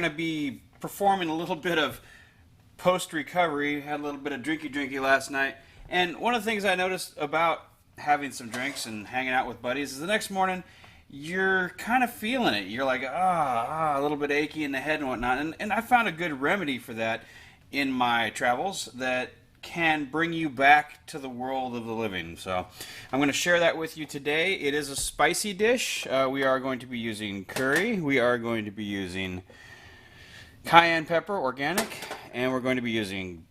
going to be performing a little bit of post-recovery. Had a little bit of drinky last night. And one of the things I noticed about having some drinks and hanging out with buddies is the next morning, you're kind of feeling it. You're like, a little bit achy in the head and whatnot. And I found a good remedy for that in my travels that can bring you back to the world of the living. So I'm going to share that with you today. It is a spicy dish. We are going to be using curry. We are going to be using cayenne pepper, organic, and we're going to be using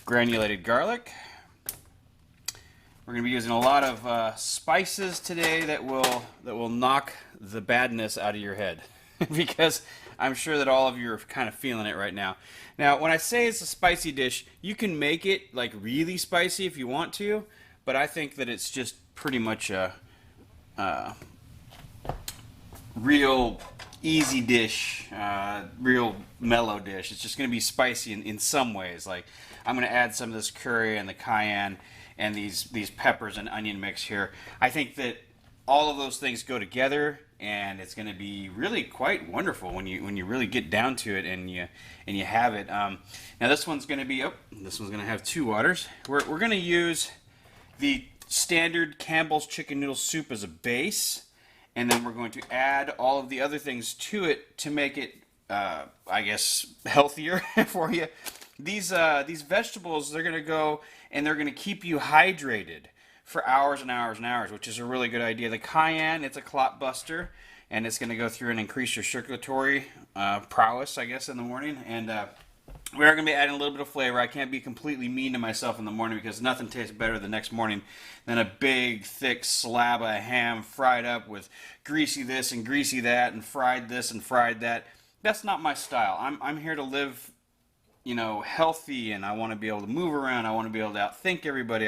granulated garlic. We're going to be using a lot of spices today that will knock the badness out of your head because I'm sure that all of you are kind of feeling it right now. Now, when I say it's a spicy dish, you can make it like really spicy if you want to, but I think that it's just pretty much a real easy dish, real mellow dish. It's just going to be spicy in some ways. Like I'm going to add some of this curry and the cayenne and these peppers and onion mix here. I think that all of those things go together, and it's going to be really quite wonderful when you really get down to it and you have it. Now this one's going to be this one's going to have 2 waters. We're going to use the standard Campbell's chicken noodle soup as a base, and then we're going to add all of the other things to it to make it, I guess, healthier for you. These vegetables, they're going to go and they're going to keep you hydrated for hours and hours and hours, which is a really good idea. The cayenne, it's a clot buster, and it's going to go through and increase your circulatory prowess, I guess, in the morning. And we are going to be adding a little bit of flavor. I can't be completely mean to myself in the morning because nothing tastes better the next morning than a big, thick slab of ham fried up with greasy this and greasy that and fried this and fried that. That's not my style. I'm here to live, healthy, and I want to be able to move around. I want to be able to outthink everybody.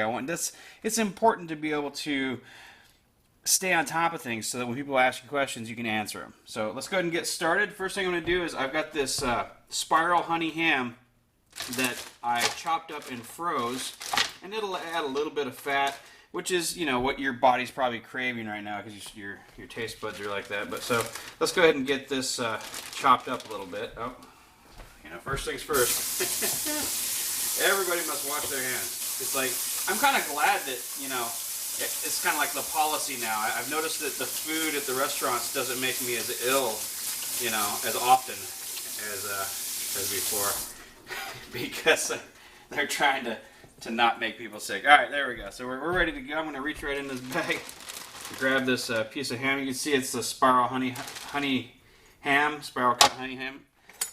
It's important to be able to stay on top of things so that when people ask you questions, you can answer them. So let's go ahead and get started. First thing I'm going to do is I've got this spiral honey ham that I chopped up and froze, and it'll add a little bit of fat, which is, what your body's probably craving right now because your taste buds are like that. But so let's go ahead and get this chopped up a little bit. First things first. Everybody must wash their hands. It's like, I'm kind of glad that, it's kind of like the policy now. I've noticed that the food at the restaurants doesn't make me as ill, as often as before. Because they're trying to not make people sick. All right, there we go. So we're ready to go. I'm going to reach right in this bag, grab this piece of ham. You can see it's the spiral honey ham, spiral cut honey ham.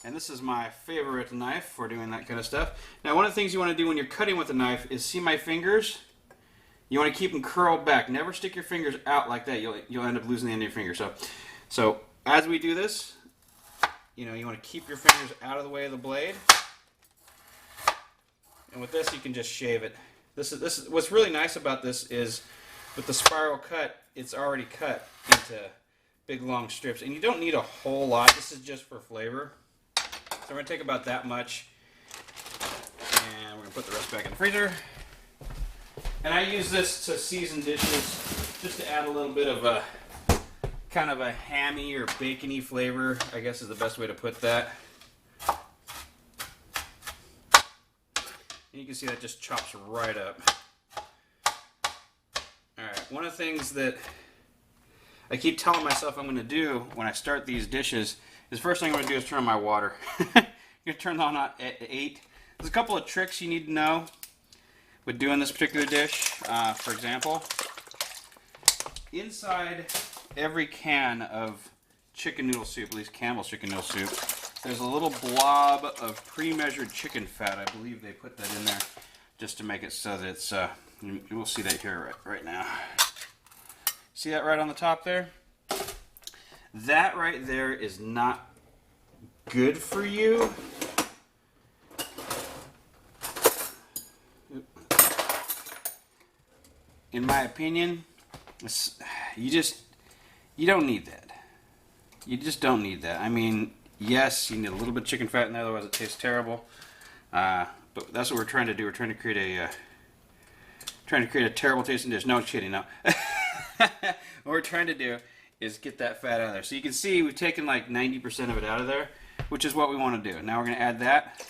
And this is my favorite knife for doing that kind of stuff. Now, one of the things you want to do when you're cutting with a knife is, see my fingers? You want to keep them curled back. Never stick your fingers out like that. You'll end up losing the end of your finger. So as we do this, you want to keep your fingers out of the way of the blade. And with this, you can just shave it. This is what's really nice about this is with the spiral cut, it's already cut into big long strips, and you don't need a whole lot. This is just for flavor. So we're going to take about that much, and we're going to put the rest back in the freezer. And I use this to season dishes, just to add a little bit of a kind of a hammy or bacony flavor, I guess is the best way to put that. And you can see that just chops right up. Alright, one of the things that I keep telling myself I'm going to do when I start these dishes is first thing I'm going to do is turn on my water. I'm going to turn on at 8. There's a couple of tricks you need to know with doing this particular dish. For example, inside every can of chicken noodle soup, at least Campbell's chicken noodle soup, there's a little blob of pre-measured chicken fat. I believe they put that in there just to make it so that it's, you will see that here right now. See that right on the top there? That right there is not good for you. In my opinion, you don't need that. You just don't need that. I mean, yes, you need a little bit of chicken fat in there, otherwise it tastes terrible. But that's what we're trying to do. We're trying to create a terrible tasting dish. No, I'm kidding. No. What we're trying to do is get that fat out of there. So you can see we've taken like 90% of it out of there. which is what we want to do. Now we're going to add that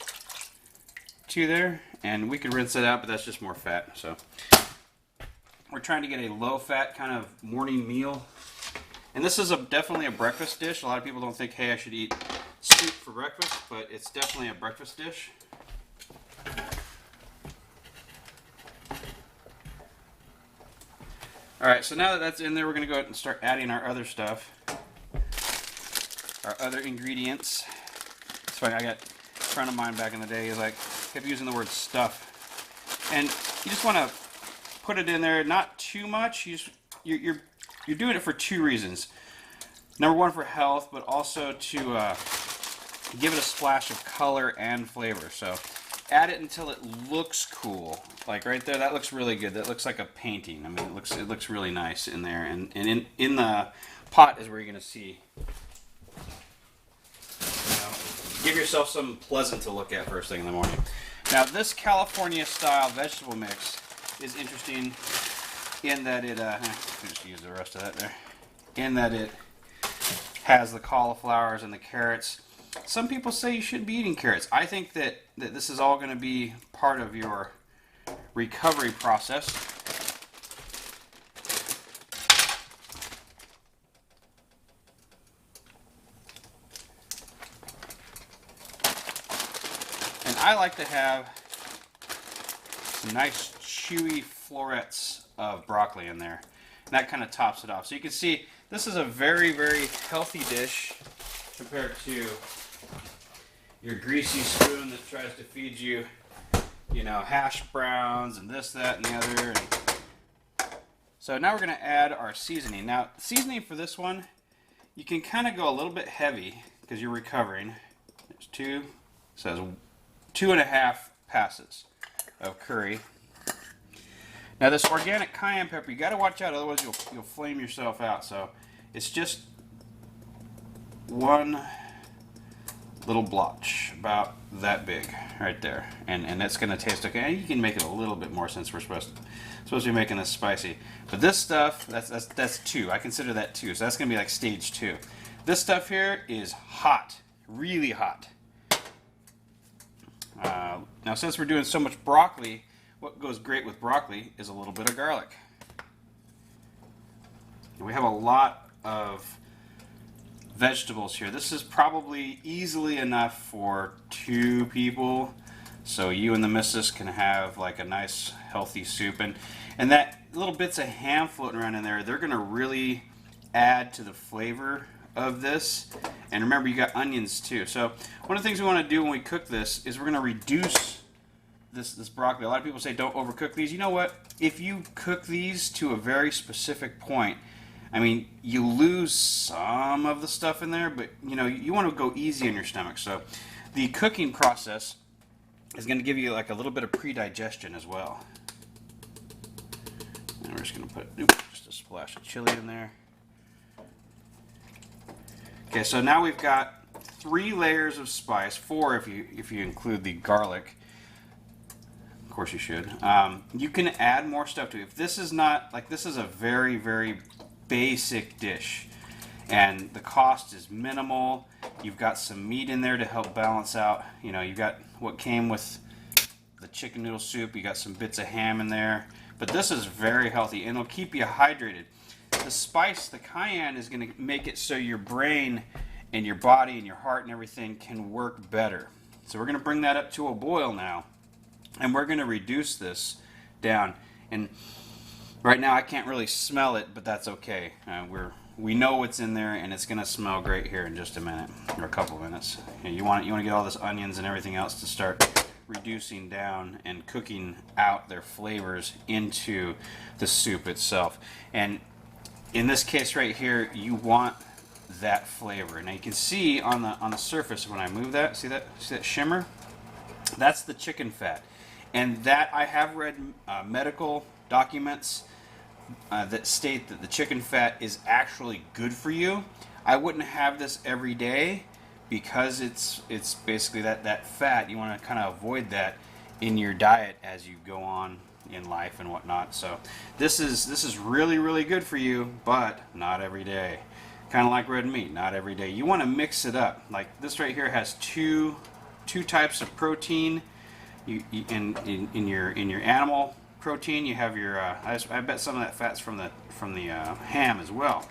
to there, and we can rinse it out, but that's just more fat. So we're trying to get a low-fat kind of morning meal. And this is definitely a breakfast dish. A lot of people don't think, hey, I should eat soup for breakfast, but it's definitely a breakfast dish. Alright, so now that that's in there, we're going to go ahead and start adding our other stuff. Our other ingredients. It's funny, I got a friend of mine back in the day, he's like, kept using the word stuff. And you just want to put it in there, not too much. You're doing it for two reasons. Number one, for health, but also to give it a splash of color and flavor. So add it until it looks cool. Like right there, that looks really good. That looks like a painting. I mean, it looks really nice in there. And in the pot is where you're going to see. Give yourself something pleasant to look at first thing in the morning. Now, this California style vegetable mix is interesting in that it, just use the rest of that there, in that it has the cauliflowers and the carrots. Some people say you shouldn't be eating carrots. I think that this is all going to be part of your recovery process. And I like to have some nice chewy florets of broccoli in there. And that kind of tops it off. So you can see this is a very, very healthy dish compared to your greasy spoon that tries to feed you, you know, hash browns and this, that, and the other. So now we're going to add our seasoning. Now, seasoning for this one, you can kind of go a little bit heavy because you're recovering. There's two, says 2.5 passes of curry. Now this organic cayenne pepper, you got to watch out, otherwise you'll flame yourself out. So it's just one little blotch, about that big, right there, and that's going to taste okay. And you can make it a little bit more since we're supposed to be making this spicy. But this stuff, that's 2. I consider that 2. So that's going to be like stage 2. This stuff here is hot, really hot. Now since we're doing so much broccoli, what goes great with broccoli is a little bit of garlic. And we have a lot of vegetables here. This is probably easily enough for 2 people, so you and the missus can have like a nice healthy soup. And that little bits of ham floating around in there, they're going to really add to the flavor of this. And remember, you got onions too. So one of the things we want to do when we cook this is we're going to reduce this broccoli. A lot of people say don't overcook these. You know what? If you cook these to a very specific point, I mean, you lose some of the stuff in there, but you know, you want to go easy on your stomach. So the cooking process is going to give you like a little bit of pre-digestion as well. And we're just going to put just a splash of chili in there. Okay, so now we've got 3 layers of spice, 4 if you include the garlic. Of course you should. You can add more stuff to it. If this is not, like, this is a very, very basic dish, and the cost is minimal. You've got some meat in there to help balance out. You know, you've got what came with the chicken noodle soup. You got some bits of ham in there, but this is very healthy and it'll keep you hydrated. The spice, the cayenne, is going to make it so your brain and your body and your heart and everything can work better. So we're going to bring that up to a boil now, and we're going to reduce this down. And right now I can't really smell it, but that's okay. We know what's in there, and it's going to smell great here in just a minute or a couple minutes. You want to get all this onions and everything else to start reducing down and cooking out their flavors into the soup itself. And in this case right here, you want that flavor. Now you can see on the surface when I move that, see that shimmer? That's the chicken fat. And that, I have read medical documents that state that the chicken fat is actually good for you. I wouldn't have this every day because it's basically that fat. You want to kind of avoid that in your diet as you go on in life and whatnot. So this is really, really good for you, but not every day. Kind of like red meat, not every day. You want to mix it up. Like this right here has two types of protein. In your animal protein, you have your I bet some of that fat's from the ham as well.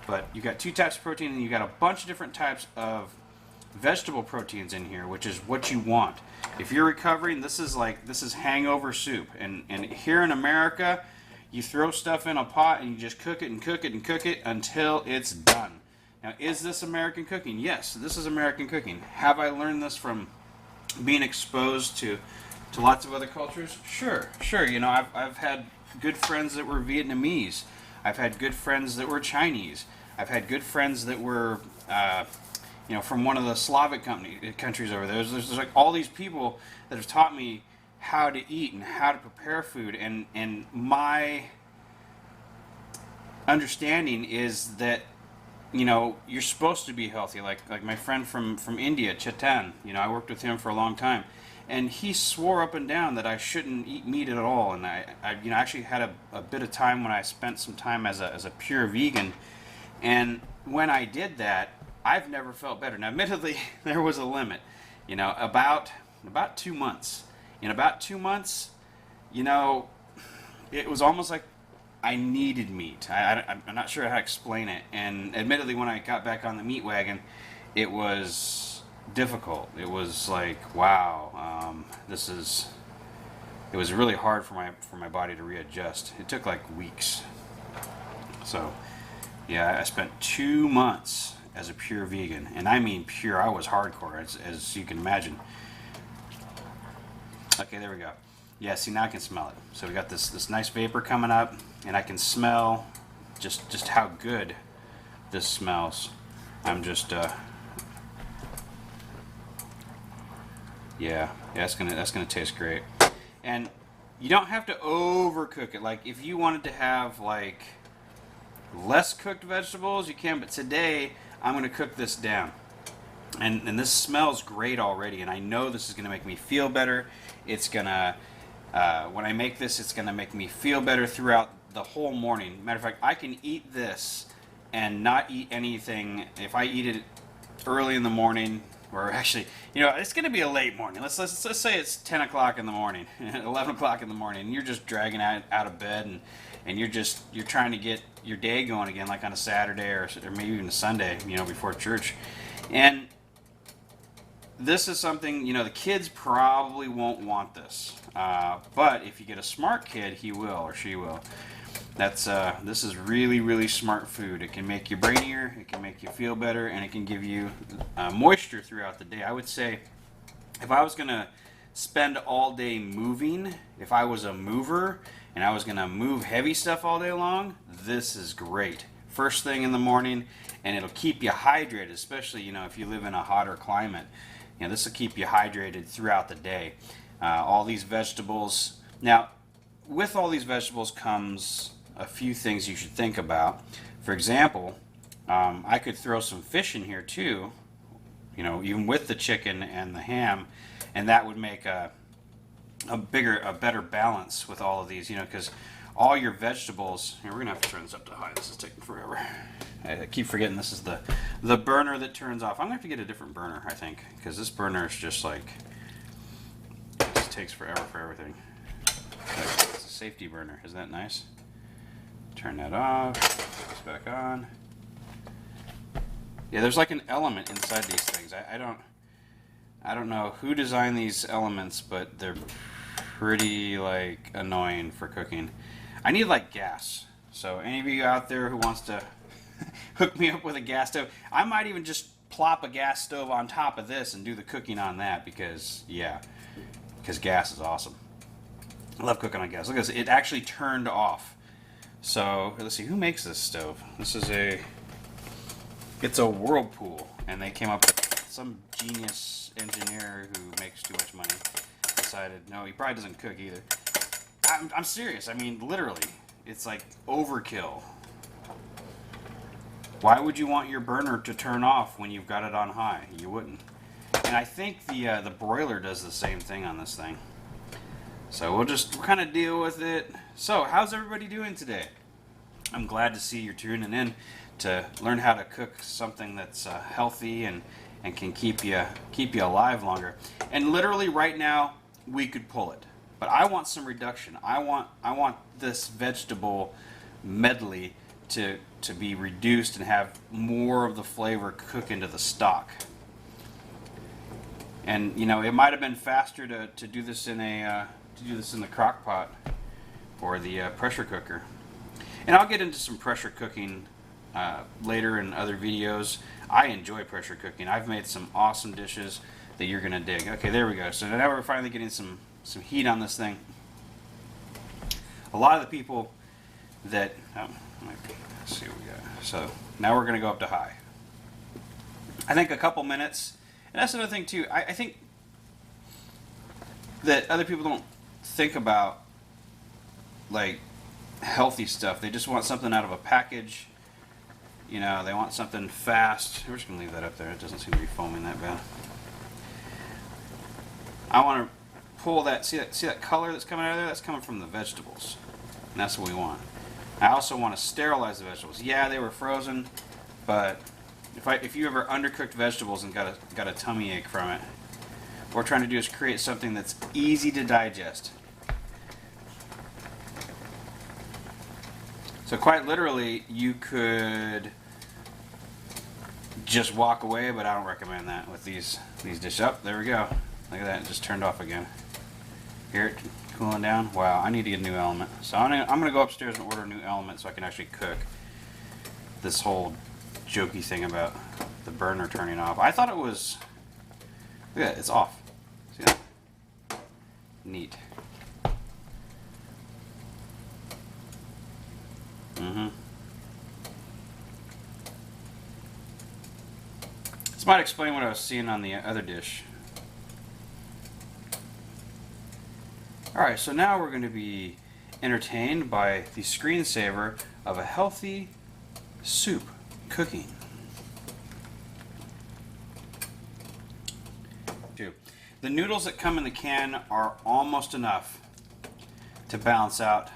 But you got two types of protein, and you got a bunch of different types of vegetable proteins in here, which is what you want. If you're recovering, this is hangover soup. And here in America, you throw stuff in a pot and you just cook it and cook it and cook it until it's done. Now, is this American cooking? Yes, this is American cooking. Have I learned this from being exposed to lots of other cultures? Sure. You know, I've had good friends that were Vietnamese. I've had good friends that were Chinese. I've had good friends that were, from one of the Slavic countries over there. There's like all these people that have taught me how to eat and how to prepare food. And my understanding is that, you're supposed to be healthy. Like my friend from India, Chetan, I worked with him for a long time. And he swore up and down that I shouldn't eat meat at all. And I actually had a bit of time when I spent some time as a pure vegan. And when I did that, I've never felt better. Now, admittedly, there was a limit. About 2 months. In about 2 months, it was almost like I needed meat. I'm not sure how to explain it. And admittedly, when I got back on the meat wagon, it was difficult. It was like, wow, it was really hard for my body to readjust. It took like weeks. So, yeah, I spent 2 months as a pure vegan, and I mean pure. I was hardcore, as you can imagine. Okay, there we go. Yeah, see, now I can smell it. So we got this nice vapor coming up, and I can smell just how good this smells. I'm just yeah, that's gonna taste great. And you don't have to overcook it. Like if you wanted to have like less cooked vegetables, you can. But today I'm gonna cook this down, and this smells great already. And I know this is gonna make me feel better. It's gonna when I make this, it's gonna make me feel better throughout the whole morning. Matter of fact, I can eat this and not eat anything. If I eat it early in the morning, or actually, it's going to be a late morning. Let's say it's 10 o'clock in the morning, 11 o'clock in the morning, and you're just dragging out of bed, and you're trying to get your day going again, like on a Saturday or maybe even a Sunday, before church. And this is something, the kids probably won't want this. But if you get a smart kid, he will or she will. This is really, really smart food. It can make you brainier, it can make you feel better, and it can give you moisture throughout the day. I would say if I was going to spend all day moving, if I was a mover and I was going to move heavy stuff all day long, this is great. First thing in the morning, and it'll keep you hydrated, especially, if you live in a hotter climate. This will keep you hydrated throughout the day. All these vegetables. Now, with all these vegetables comes a few things you should think about. For example, I could throw some fish in here too, even with the chicken and the ham, and that would make a better balance with all of these, because all your vegetables. Here, we're gonna have to turn this up to high. This is taking forever. I keep forgetting this is the burner that turns off. I'm gonna have to get a different burner, I think, because this burner is just like, it just takes forever for everything. It's a safety burner. Isn't that nice? Turn that off. Put this back on. Yeah, there's like an element inside these things. I don't know who designed these elements, but they're pretty like annoying for cooking. I need like gas. So any of you out there who wants to hook me up with a gas stove, I might even just plop a gas stove on top of this and do the cooking on that because gas is awesome. I love cooking on gas. Look at this. It actually turned off. So, let's see. Who makes this stove? It's a Whirlpool. And they came up with some genius engineer who makes too much money. Decided, no, he probably doesn't cook either. I'm serious. I mean, literally. It's like overkill. Why would you want your burner to turn off when you've got it on high? You wouldn't. And I think the broiler does the same thing on this thing. So we'll kind of deal with it. So, how's everybody doing today? I'm glad to see you're tuning in to learn how to cook something that's healthy and can keep you alive longer. And literally right now we could pull it, but I want some reduction. I want this vegetable medley to be reduced and have more of the flavor cook into the stock. And you know, it might have been faster to do this in the crock pot or the pressure cooker. And I'll get into some pressure cooking later in other videos. I enjoy pressure cooking. I've made some awesome dishes that you're gonna dig. Okay, there we go. So now we're finally getting some heat on this thing. A lot of the people that let's see what we got. So now we're gonna go up to high. I think a couple minutes. And that's another thing too. I think that other people don't think about like healthy stuff. They just want something out of a package. You know, they want something fast. We're just gonna leave that up there. It doesn't seem to be foaming that bad. I want to pull that. See that color that's coming out of there? That's coming from the vegetables, and that's what we want. I also want to sterilize the vegetables. Yeah, they were frozen, but if you ever undercooked vegetables and got a tummy ache from it, what we're trying to do is create something that's easy to digest. So quite literally, you could just walk away, but I don't recommend that with these dishes. Oh, there we go. Look at that, it just turned off again. Hear it cooling down? Wow, I need to get a new element. So I'm gonna go upstairs and order a new element so I can actually cook. This whole jokey thing about the burner turning off. I thought it was, look at that, it's off. See that? Neat. This might explain what I was seeing on the other dish. Alright, so now we're going to be entertained by the screensaver of a healthy soup cooking. The noodles that come in the can are almost enough to balance out.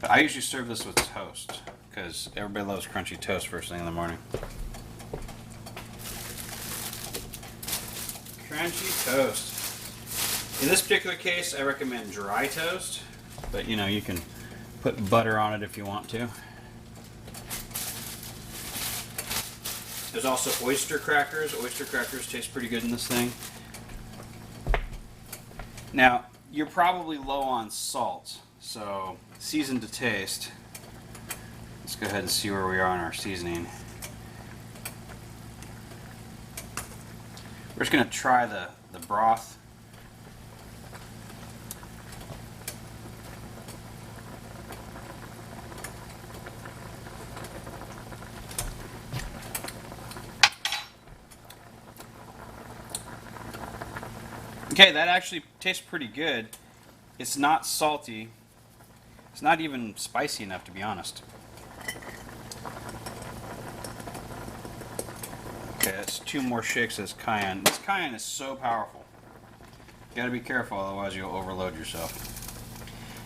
But I usually serve this with toast because everybody loves crunchy toast first thing in the morning. Crunchy toast. In this particular case, I recommend dry toast, but you know, you can put butter on it if you want to. There's also oyster crackers. Oyster crackers taste pretty good in this thing. Now, you're probably low on salt, so season to taste. Let's go ahead and see where we are in our seasoning. We're just going to try the broth. Okay, that actually tastes pretty good. It's not salty. It's not even spicy enough, to be honest. Okay, that's 2 more shakes of this cayenne. This cayenne is so powerful. You gotta be careful, otherwise you'll overload yourself.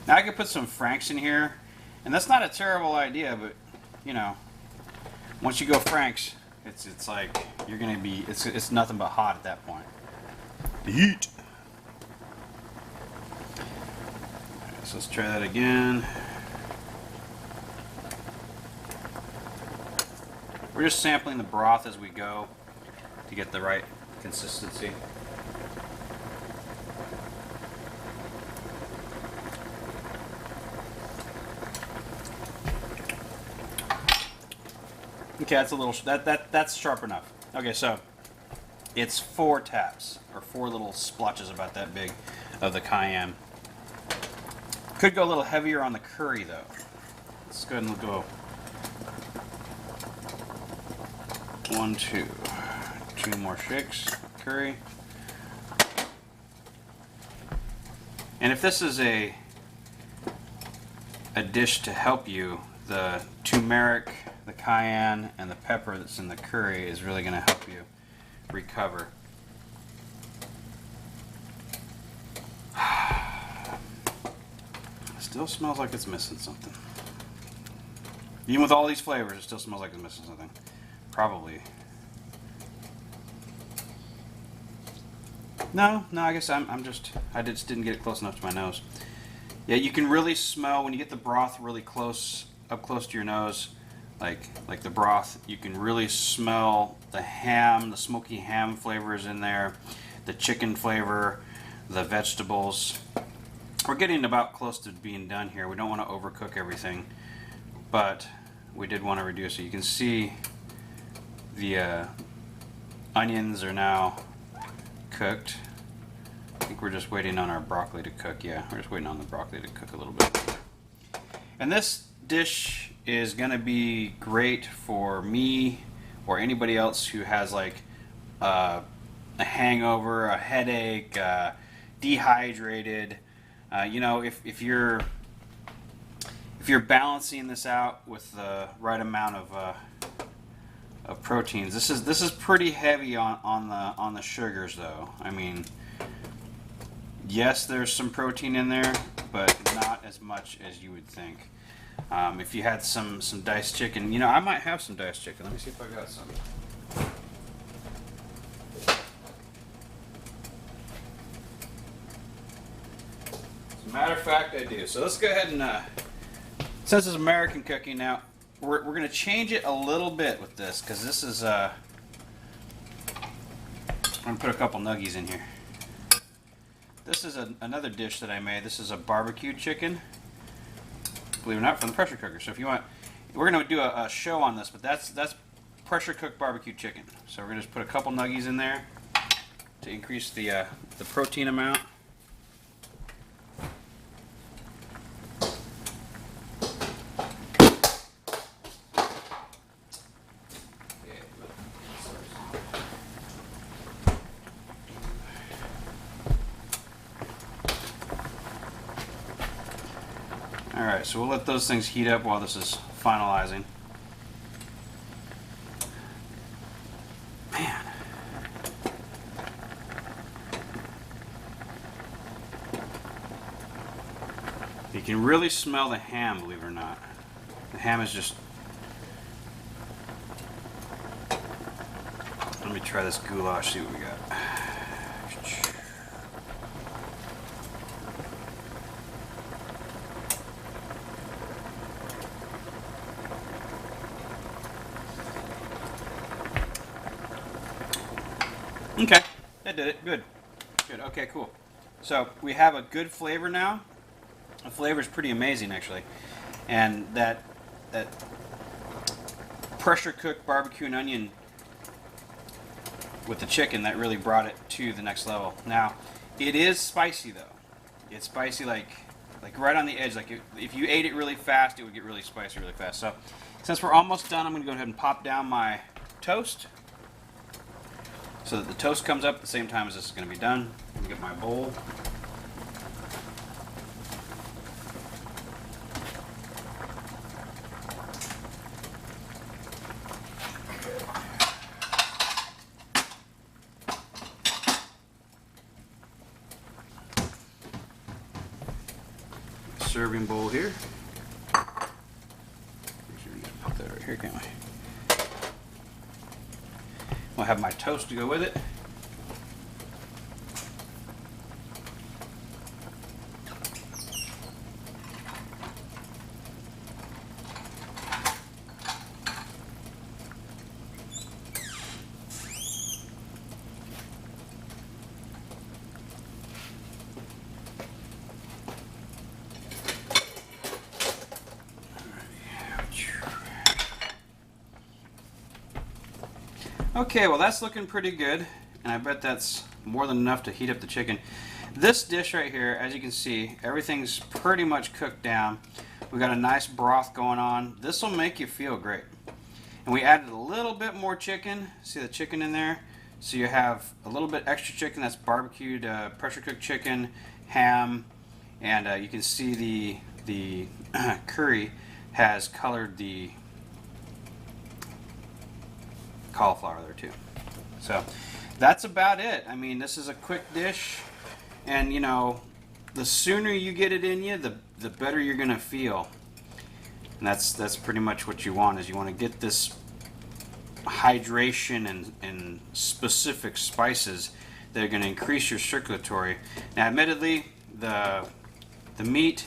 Now I could put some Franks in here, and that's not a terrible idea, but you know, once you go Franks, it's like you're gonna be it's nothing but hot at that point. The heat. So let's try that again. We're just sampling the broth as we go to get the right consistency. Okay, that's a little that's sharp enough. Okay, so it's 4 taps or 4 little splotches about that big of the cayenne. Could go a little heavier on the curry though. Let's go ahead and go 1, 2. 2 more shakes curry. And if this is a dish to help you, the turmeric, the cayenne, and the pepper that's in the curry is really going to help you recover. Still smells like it's missing something. Even with all these flavors, it still smells like it's missing something. Probably. No, I guess I just didn't get it close enough to my nose. Yeah, you can really smell when you get the broth really close, up close to your nose, like the broth. You can really smell the ham, the smoky ham flavors in there, the chicken flavor, the vegetables. We're getting about close to being done here. We don't want to overcook everything, but we did want to reduce it. You can see the onions are now cooked. I think we're just waiting on our broccoli to cook. Yeah, we're just waiting on the broccoli to cook a little bit. And this dish is going to be great for me or anybody else who has like a hangover, a headache, dehydrated. You know, if you're balancing this out with the right amount of proteins, this is pretty heavy on the sugars though. I mean, yes, there's some protein in there, but not as much as you would think. If you had some diced chicken, you know, I might have some diced chicken. Let me see if I got some. As a matter of fact, I do. So let's go ahead and, since it's American cooking now, we're going to change it a little bit with this, because this is, I'm going to put a couple nuggies in here. This is another dish that I made. This is a barbecue chicken, believe it or not, from the pressure cooker. So if you want, we're going to do a show on this, but that's pressure cooked barbecue chicken. So we're going to just put a couple nuggies in there to increase the protein amount. Alright, so we'll let those things heat up while this is finalizing. Man. You can really smell the ham, believe it or not. The ham is just... Let me try this goulash, see what we got. Okay, that did it. Good. Good. Okay, cool. So we have a good flavor now. The flavor is pretty amazing, actually. And that pressure cooked barbecue and onion with the chicken, that really brought it to the next level. Now, it is spicy though. It's spicy like right on the edge. Like if you ate it really fast, it would get really spicy really fast. So since we're almost done, I'm going to go ahead and pop down my toast, so that the toast comes up at the same time as this is going to be done. Let me get my bowl. Serving bowl here. Make sure we just put that right here, can't we? I'll have my toast to go with it. Okay, well that's looking pretty good, and I bet that's more than enough to heat up the chicken. This dish right here, as you can see, everything's pretty much cooked down. We've got a nice broth going on. This will make you feel great. And we added a little bit more chicken. See the chicken in there? So you have a little bit extra chicken. That's barbecued, pressure cooked chicken, ham, and you can see the curry has colored the cauliflower there too. So that's about it. I mean, this is a quick dish, and you know, the sooner you get it in you, the better you're gonna feel. And that's pretty much what you want, is you want to get this hydration and specific spices that are going to increase your circulatory. Now, admittedly, the meat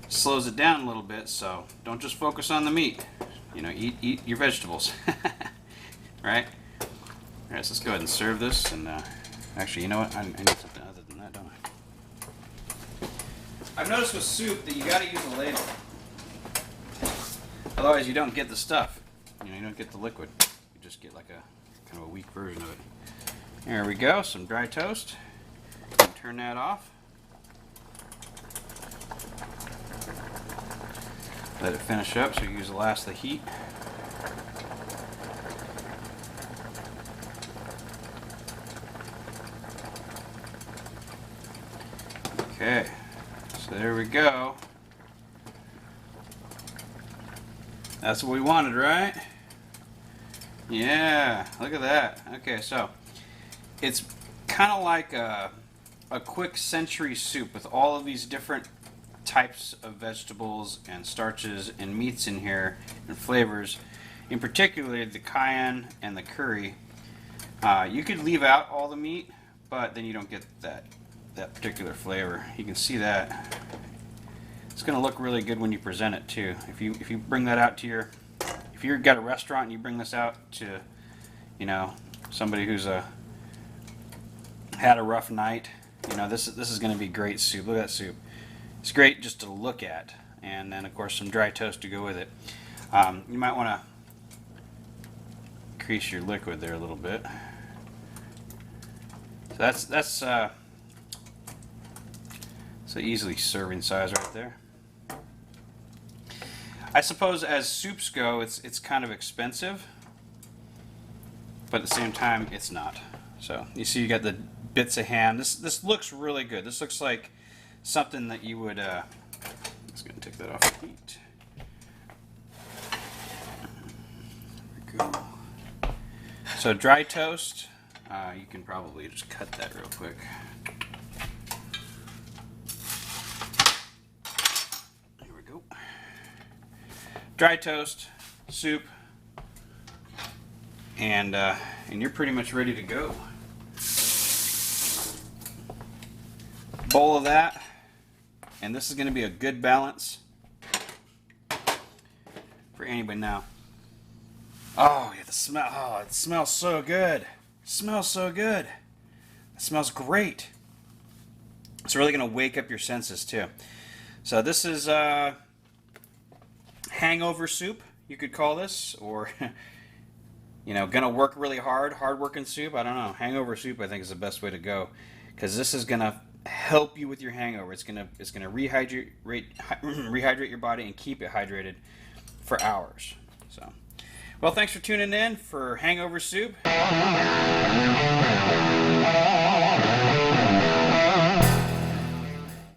slows it down a little bit, so don't just focus on the meat. You know, eat your vegetables. Right? Alright, so let's go ahead and serve this. And actually, you know what? I need something other than that, don't I? I've noticed with soup that you got to use a ladle. Otherwise, you don't get the stuff. You know, you don't get the liquid. You just get like a kind of a weak version of it. There we go. Some dry toast. Turn that off. Let it finish up so you use the last of the heat. Okay, so there we go. That's what we wanted, right? Yeah, look at that. Okay, so it's kind of like a quick century soup with all of these different types of vegetables and starches and meats in here and flavors. In particular, the cayenne and the curry. You could leave out all the meat, but then you don't get that particular flavor. You can see that. It's going to look really good when you present it too. If you bring that out to if you've got a restaurant and you bring this out to, you know, somebody who's had a rough night, you know, this is going to be great soup. Look at that soup. It's great just to look at, and then of course some dry toast to go with it. You might want to increase your liquid there a little bit. So that's easily serving size right there. I suppose as soups go, it's kind of expensive, but at the same time, it's not. So you see, you got the bits of ham. This looks really good. This looks like something that you would. I'm just gonna take that off the heat. There we go. So dry toast. You can probably just cut that real quick. Here we go. Dry toast, soup, and you're pretty much ready to go. Bowl of that, and this is going to be a good balance for anybody now. Oh, yeah, the smell. Oh, it smells so good. It smells so good. It smells great. It's really going to wake up your senses too. So this is hangover soup, you could call this, or you know, going to work really hard working soup. I don't know. Hangover soup, I think, is the best way to go, because this is going to help you with your hangover. It's gonna rehydrate your body and keep it hydrated for hours. So, well, thanks for tuning in for hangover soup.